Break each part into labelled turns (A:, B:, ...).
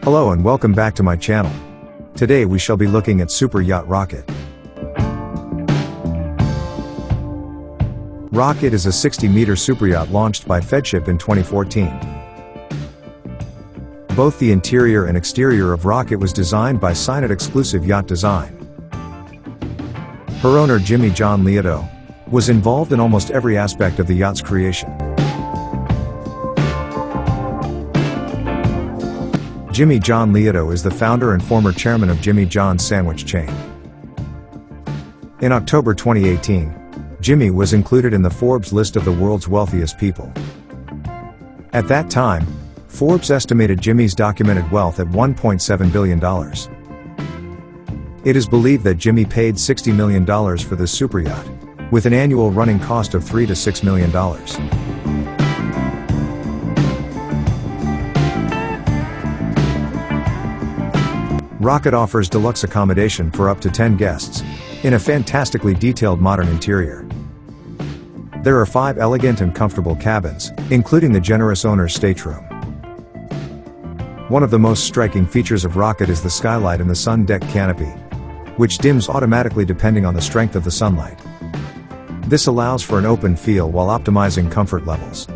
A: Hello and welcome back to my channel. Today we shall be looking at SuperYacht ROCK.IT. ROCK.IT is a 60-meter superyacht launched by Feadship in 2014. Both the interior and exterior of ROCK.IT was designed by Sinot Exclusive Yacht Design. Her owner Jimmy John Liautaud was involved in almost every aspect of the yacht's creation. Jimmy John Liautaud is the founder and former chairman of Jimmy John's sandwich chain. In October 2018, Jimmy was included in the Forbes list of the world's wealthiest people. At that time, Forbes estimated Jimmy's documented wealth at $1.7 billion. It is believed that Jimmy paid $60 million for this superyacht, with an annual running cost of $3 to $6 million. ROCK.IT offers deluxe accommodation for up to 10 guests, in a fantastically detailed modern interior. There are 5 elegant and comfortable cabins, including the generous owner's stateroom. One of the most striking features of ROCK.IT is the skylight and the sun deck canopy, which dims automatically depending on the strength of the sunlight. This allows for an open feel while optimizing comfort levels.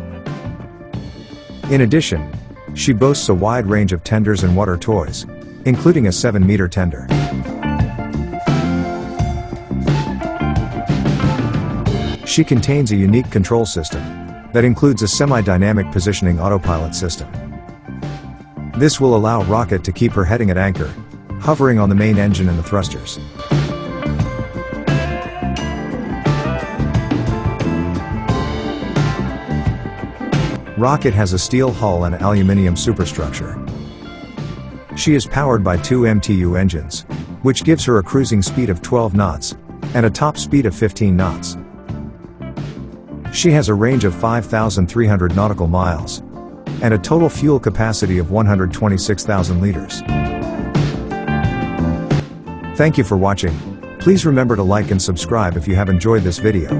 A: In addition, she boasts a wide range of tenders and water toys, including a 7-meter tender. She contains a unique control system that includes a semi-dynamic positioning autopilot system. This will allow ROCK.IT to keep her heading at anchor, hovering on the main engine and the thrusters. ROCK.IT has a steel hull and aluminium superstructure. She is powered by 2 MTU engines, which gives her a cruising speed of 12 knots, and a top speed of 15 knots. She has a range of 5,300 nautical miles, and a total fuel capacity of 126,000 liters. Thank you for watching. Please remember to like and subscribe if you have enjoyed this video.